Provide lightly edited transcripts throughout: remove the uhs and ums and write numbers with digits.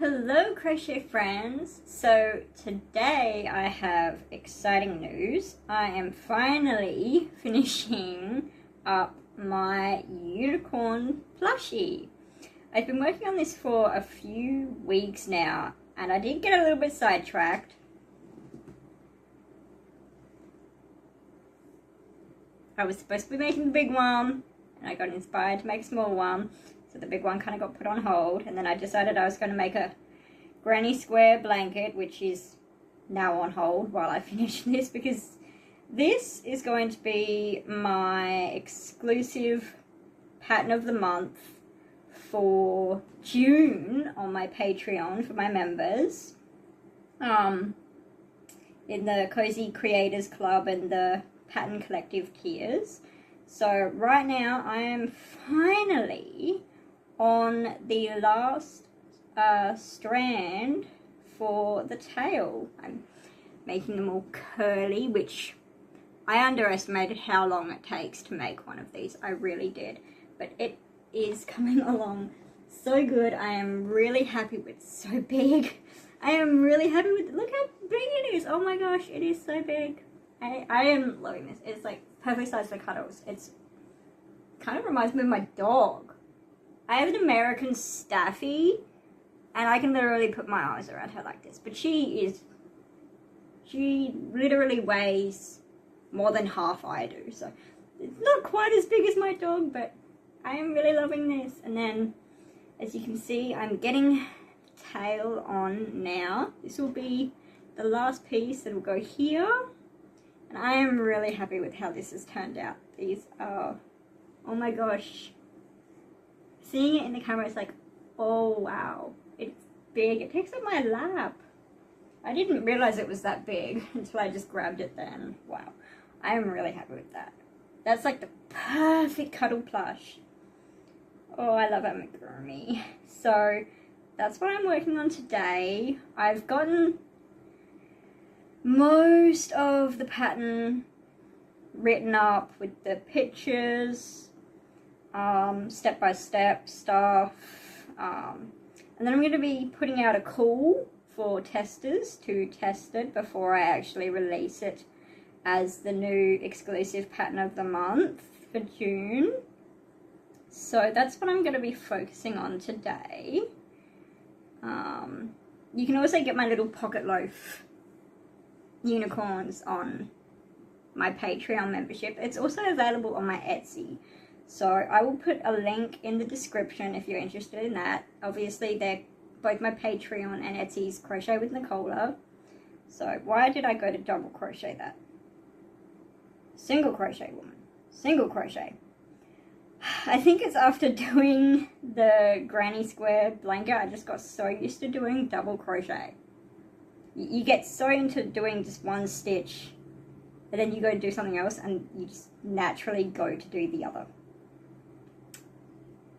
Hello crochet friends! So today I have exciting news. I am finally finishing up my unicorn plushie. I've been working on this for a few weeks now and I did get a little bit sidetracked. I was supposed to be making the big one and I got inspired to make a small one. So the big one kind of got put on hold, and then I decided I was going to make a granny square blanket, which is now on hold while I finish this, because this is going to be my exclusive pattern of the month for June on my Patreon for my members, in the Cozy Creators Club and the Pattern Collective tiers. So right now I am finally on the last strand for the tail. I'm making them all curly, which I underestimated how long it takes to make one of these. I really did, but it is coming along so good. I am really happy with it. So big. I am really happy with it. Look how big it is. Oh my gosh, it is so big. I am loving this. It's like perfect size for cuddles. It's kind of reminds me of my dog. I have an American Staffy, and I can literally put my arms around her like this. But she literally weighs more than half I do. So it's not quite as big as my dog, but I am really loving this. And then, as you can see, I'm getting tail on now. This will be the last piece that will go here. And I am really happy with how this has turned out. These are, oh my gosh. Seeing it in the camera, it's like, oh wow, it's big. It takes up my lap. I didn't realize it was that big until I just grabbed it then. Wow, I am really happy with that. That's like the perfect cuddle plush. Oh, I love amigurumi. So that's what I'm working on today. I've gotten most of the pattern written up with the pictures, step-by-step stuff, and then I'm going to be putting out a call for testers to test it before I actually release it as the new exclusive pattern of the month for June. So that's what I'm going to be focusing on today. You can also get my little Pocket Loaf Unicorns on my Patreon membership. It's also available on my Etsy. So I will put a link in the description if you're interested in that. Obviously, they're both my Patreon and Etsy's Crochet with Nicola. So why did I go to double crochet that? Single crochet, woman. Single crochet. I think it's after doing the granny square blanket, I just got so used to doing double crochet. You get so into doing just one stitch, and then you go do something else, and you just naturally go to do the other.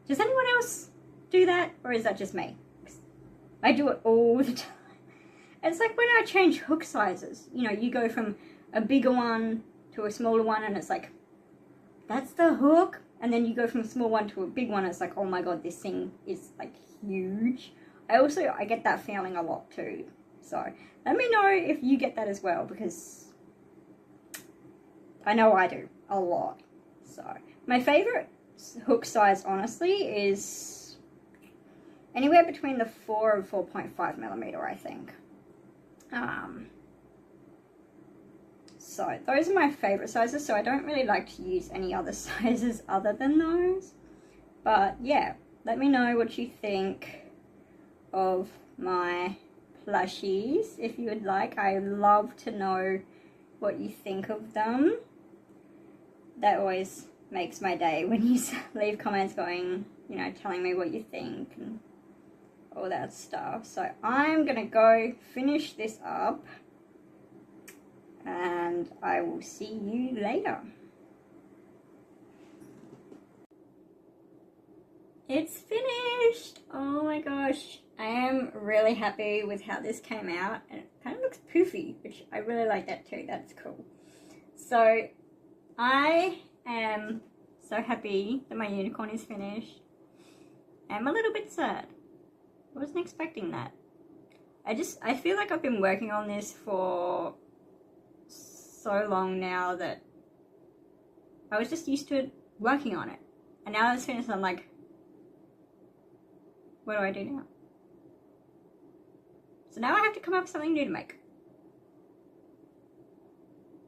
Does anyone else do that, or is that just me? I do it all the time. It's like when I change hook sizes. You know, you go from a bigger one to a smaller one, and it's like, that's the hook. And then you go from a small one to a big one, and it's like, oh my god, this thing is like huge. I get that feeling a lot too. So let me know if you get that as well, because I know I do a lot. So my favorite hook size, honestly, is anywhere between the 4 and 4.5 millimeter, I think. So those are my favorite sizes, so I don't really like to use any other sizes other than those. But yeah, let me know what you think of my plushies if you would like. I love to know what you think of them. That always makes my day when you leave comments going, you know, telling me what you think and all that stuff. So I'm gonna go finish this up and I will see you later. It's finished! Oh my gosh, I am really happy with how this came out, and it kind of looks poofy, which I really like that too. That's cool. So I am so happy that my unicorn is finished. I'm a little bit sad. wasn't expecting that. I feel like I've been working on this for so long now that I was just used to working on it. And now that it's finished, I'm like, what do I do now? So now I have to come up with something new to make.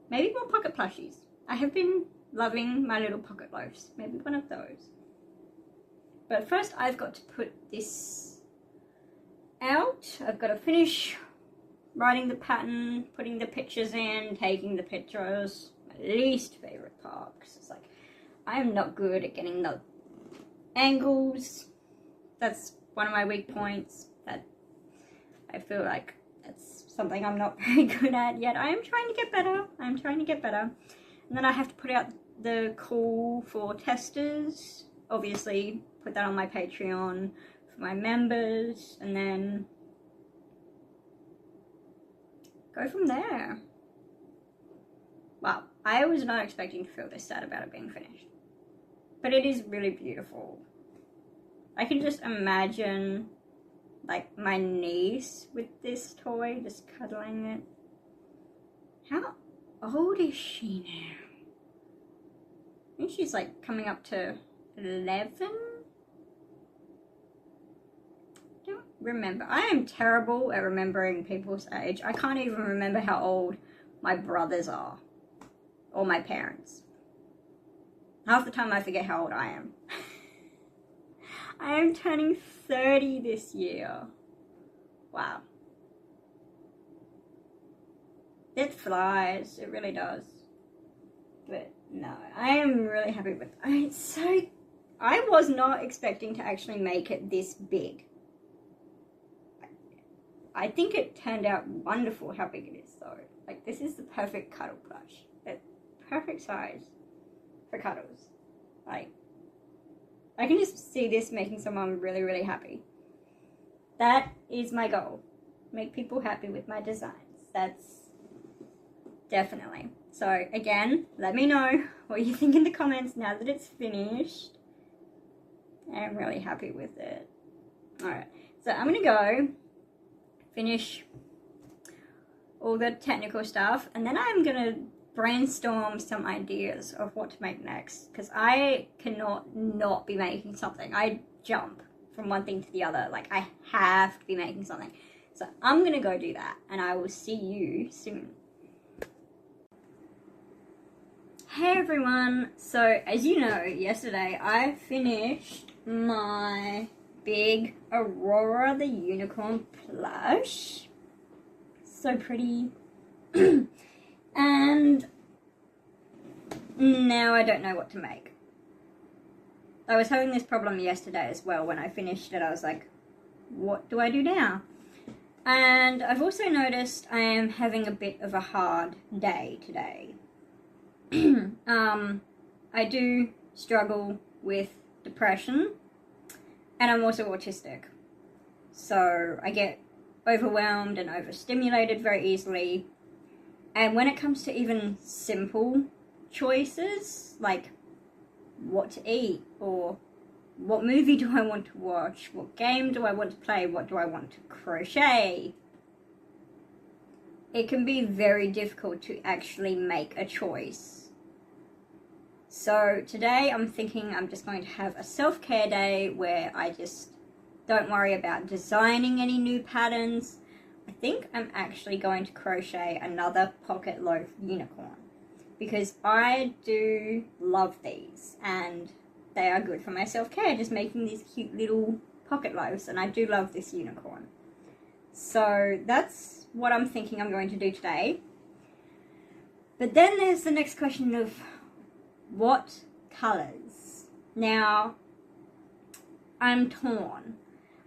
Maybe more pocket plushies. I have been loving my little pocket loaves. Maybe one of those. But first I've got to put this out. I've got to finish writing the pattern, putting the pictures in, taking the pictures. My least favorite part, because it's like, I am not good at getting the angles. That's one of my weak points. That I feel like that's something I'm not very good at yet. I am trying to get better. I'm trying to get better. And then I have to put out the call for testers. Obviously, put that on my Patreon for my members. And then go from there. Wow, I was not expecting to feel this sad about it being finished. But it is really beautiful. I can just imagine, like, my niece with this toy, just cuddling it. How old is she now? I think she's, like, coming up to 11? Don't remember. I am terrible at remembering people's age. I can't even remember how old my brothers are. Or my parents. Half the time I forget how old I am. I am turning 30 this year. Wow. It flies. It really does. But no, I am really happy with it. I was not expecting to actually make it this big. I think it turned out wonderful how big it is though. Like, this is the perfect cuddle plush. It's perfect size for cuddles. Like, I can just see this making someone really, really happy. That is my goal. Make people happy with my designs. That's definitely. So again, let me know what you think in the comments now that it's finished. I'm really happy with it. Alright, so I'm gonna go finish all the technical stuff, and then I'm gonna brainstorm some ideas of what to make next, because I cannot not be making something. I jump from one thing to the other. Like, I have to be making something. So I'm gonna go do that, and I will see you soon. Hey everyone, so as you know, yesterday I finished my big Aurora the Unicorn plush. So pretty. And now I don't know what to make. I was having this problem yesterday as well. When I finished it, I was like, what do I do now? And I've also noticed I am having a bit of a hard day today. I do struggle with depression, and I'm also autistic. So I get overwhelmed and overstimulated very easily. And when it comes to even simple choices, like what to eat, or what movie do I want to watch, what game do I want to play, what do I want to crochet, it can be very difficult to actually make a choice. So today I'm thinking I'm just going to have a self-care day where I just don't worry about designing any new patterns. I think I'm actually going to crochet another Pocket Loaf Unicorn, because I do love these and they are good for my self-care, just making these cute little pocket loaves, and I do love this unicorn. So that's what I'm thinking I'm going to do today. But then there's the next question of what colours. Now, I'm torn.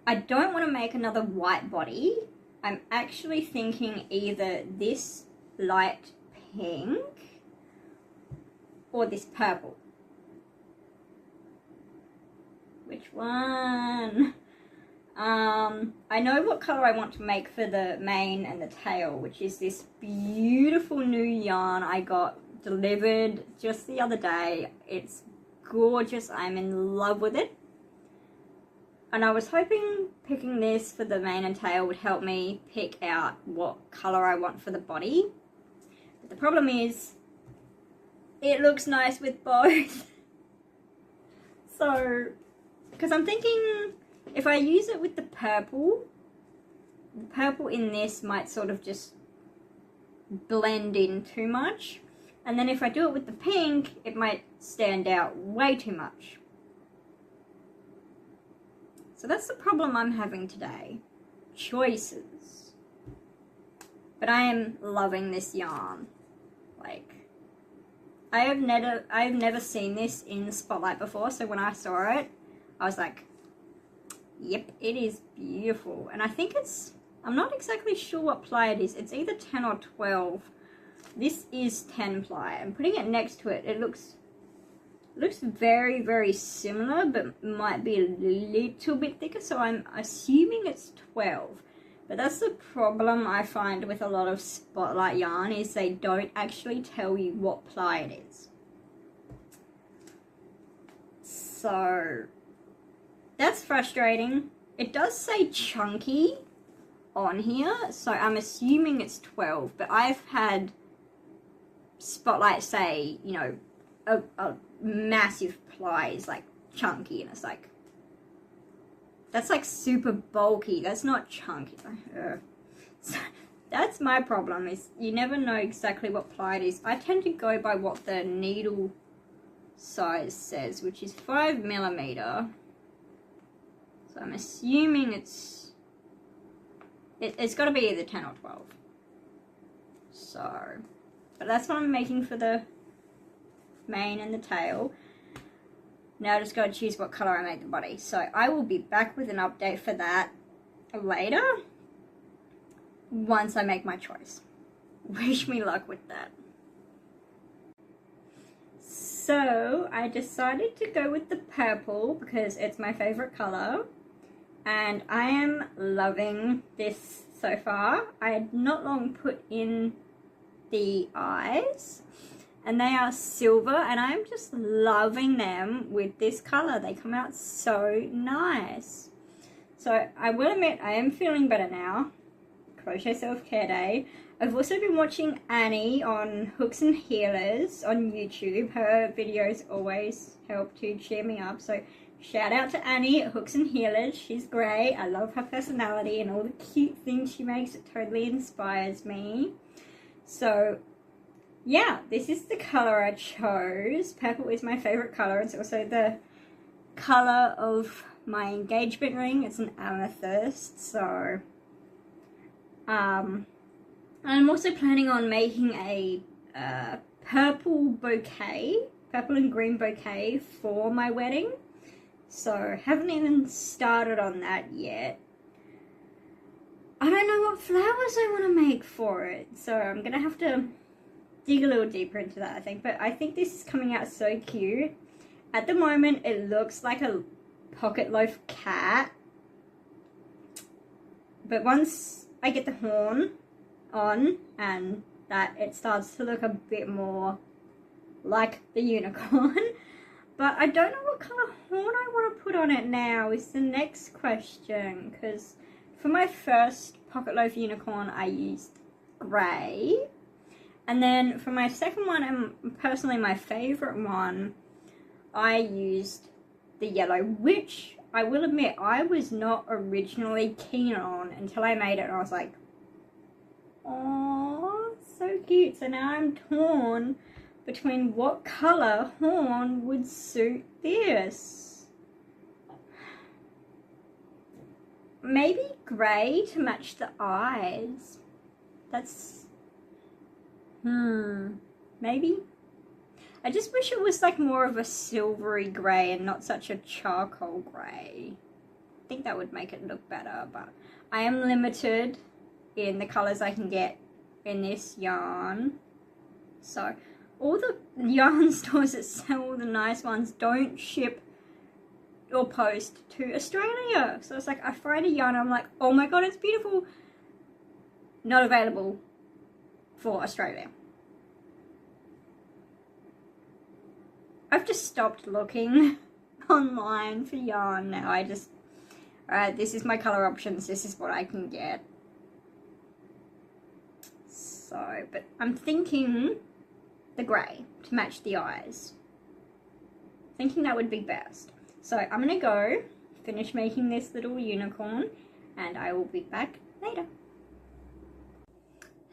I don't want to make another white body. I'm actually thinking either this light pink or this purple. Which one? I know what colour I want to make for the mane and the tail, which is this beautiful new yarn I got delivered just the other day. It's gorgeous. I'm in love with it. And I was hoping picking this for the mane and tail would help me pick out what colour I want for the body. But the problem is, it looks nice with both. So, because I'm thinking if I use it with the purple in this might sort of just blend in too much. And then if I do it with the pink, it might stand out way too much. So that's the problem I'm having today. Choices. But I am loving this yarn. Like, I have never seen this in the spotlight before, so when I saw it, I was like, yep, it is beautiful. And I think it's, I'm not exactly sure what ply it is. It's either 10 or 12. This is 10 ply. And putting it next to it, it looks very, very similar, but might be a little bit thicker, so I'm assuming it's 12. But that's the problem I find with a lot of spotlight yarn, is they don't actually tell you what ply it is. So that's frustrating. It does say chunky on here, so I'm assuming it's 12, but I've had spotlight say, you know, a massive ply is like chunky, and it's like, that's like super bulky, that's not chunky. So that's my problem, is you never know exactly what ply it is. I tend to go by what the needle size says, which is 5mm. So I'm assuming it's got to be either 10 or 12. So, but that's what I'm making for the mane and the tail. Now I just got to choose what colour I make the body. So I will be back with an update for that later, once I make my choice. Wish me luck with that. So I decided to go with the purple because it's my favourite colour, and I am loving this so far. I had not long put in the eyes, and they are silver, and I'm just loving them with this colour. They come out so nice. So I will admit, I am feeling better now. Crochet Self-Care Day. I've also been watching Annie on Hooks and Healers on YouTube. Her videos always help to cheer me up. So shout out to Annie at Hooks and Healers. She's great. I love her personality and all the cute things she makes. It totally inspires me. So yeah, this is the colour I chose. Purple is my favourite colour. It's also the colour of my engagement ring. It's an amethyst. So I'm also planning on making a purple and green bouquet for my wedding. So haven't even started on that yet. I don't know what flowers I want to make for it, so I'm gonna have to dig a little deeper into that, I think. But I think this is coming out so cute. At the moment, it looks like a pocket loaf cat, but once I get the horn on and that, it starts to look a bit more like the unicorn. But I don't know what colour horn I want to put on it now is the next question, because for my first Pocket Loaf Unicorn I used grey, and then for my second one, and personally my favourite one, I used the yellow, which I will admit I was not originally keen on until I made it, and I was like, oh, so cute. So now I'm torn between what colour horn would suit this. Maybe grey to match the eyes. That's, maybe. I just wish it was like more of a silvery grey and not such a charcoal grey. I think that would make it look better, but I am limited in the colours I can get in this yarn. So all the yarn stores that sell all the nice ones don't ship or post to Australia. So it's like I find a yarn, I'm like, oh my god, it's beautiful. Not available for Australia. I've just stopped looking online for yarn now. I just Alright, this is my color options. This is what I can get. So, but I'm thinking the grey to match the eyes. Thinking that would be best. So I'm gonna go finish making this little unicorn and I will be back later.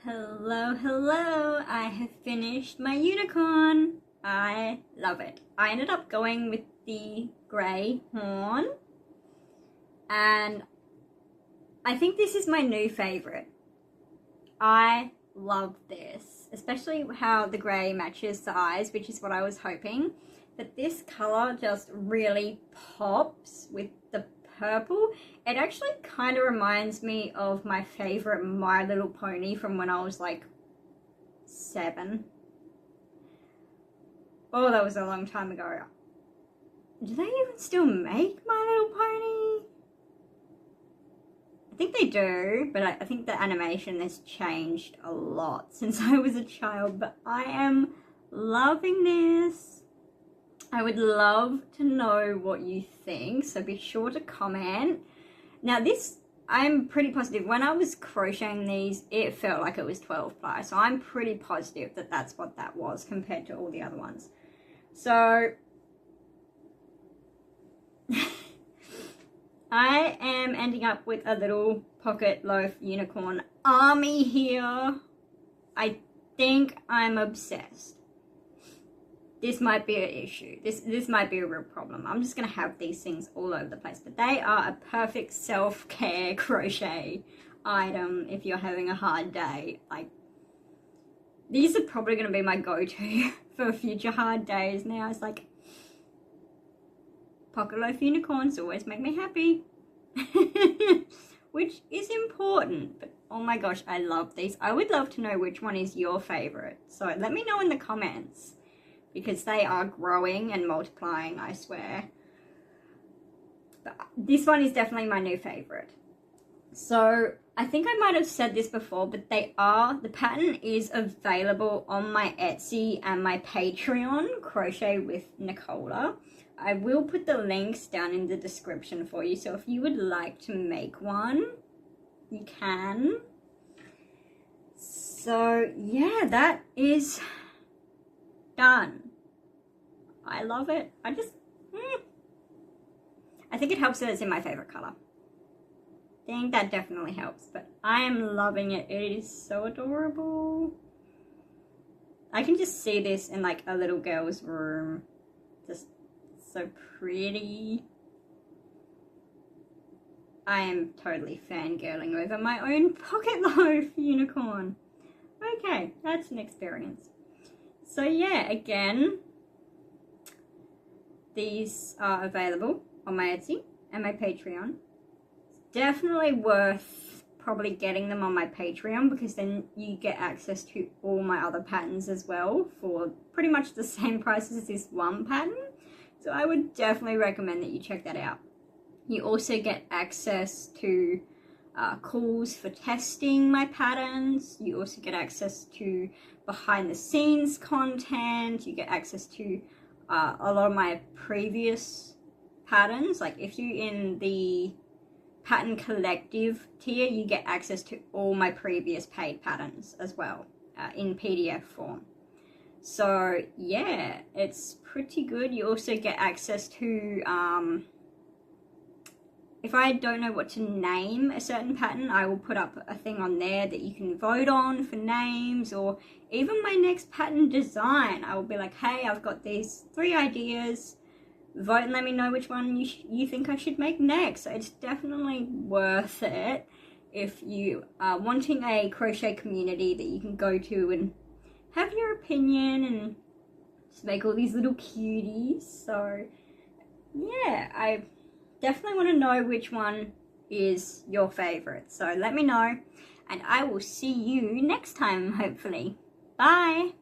Hello, hello. I have finished my unicorn. I love it. I ended up going with the grey horn and I think this is my new favourite. I love this, especially how the grey matches the eyes, which is what I was hoping. But this colour just really pops with the purple. It actually kind of reminds me of my favourite My Little Pony from when I was like 7. Oh, that was a long time ago. Do they even still make My Little Pony? I think they do, but I think the animation has changed a lot since I was a child. But I am loving this. I would love to know what you think, so be sure to comment. Now this, I'm pretty positive, when I was crocheting these, it felt like it was 12 ply, so I'm pretty positive that that's what that was compared to all the other ones. So, I am ending up with a little Pocket Loaf Unicorn army here. I think I'm obsessed. This might be an issue. This might be a real problem. I'm just going to have these things all over the place. But they are a perfect self-care crochet item if you're having a hard day. Like, these are probably going to be my go-to for future hard days now. It's like, Pocket Loaf Unicorns always make me happy. Which is important. But oh my gosh, I love these. I would love to know which one is your favorite. So let me know in the comments. Because they are growing and multiplying, I swear. But this one is definitely my new favourite. So, I think I might have said this before, but the pattern is available on my Etsy and my Patreon, Crochet with Nicola. I will put the links down in the description for you, so if you would like to make one, you can. So, yeah, that is done. I love it. I think it helps that it's in my favorite color. I think that definitely helps, but I am loving it. It is so adorable. I can just see this in like a little girl's room. Just so pretty. I am totally fangirling over my own Pocket Loaf Unicorn. Okay, that's an experience. So yeah, again, these are available on my Etsy and my Patreon. It's definitely worth probably getting them on my Patreon because then you get access to all my other patterns as well for pretty much the same price as this one pattern. So I would definitely recommend that you check that out. You also get access to calls for testing my patterns. You also get access to behind the scenes content. You get access to a lot of my previous patterns. Like if you're in the pattern collective tier, you get access to all my previous paid patterns as well in PDF form. So yeah, it's pretty good. You also get access to if I don't know what to name a certain pattern, I will put up a thing on there that you can vote on for names, or even my next pattern design. I will be like, hey, I've got these 3 ideas. Vote and let me know which one you think I should make next. So it's definitely worth it if you are wanting a crochet community that you can go to and have your opinion and just make all these little cuties. So yeah, I definitely want to know which one is your favorite. So let me know and I will see you next time, hopefully. Bye.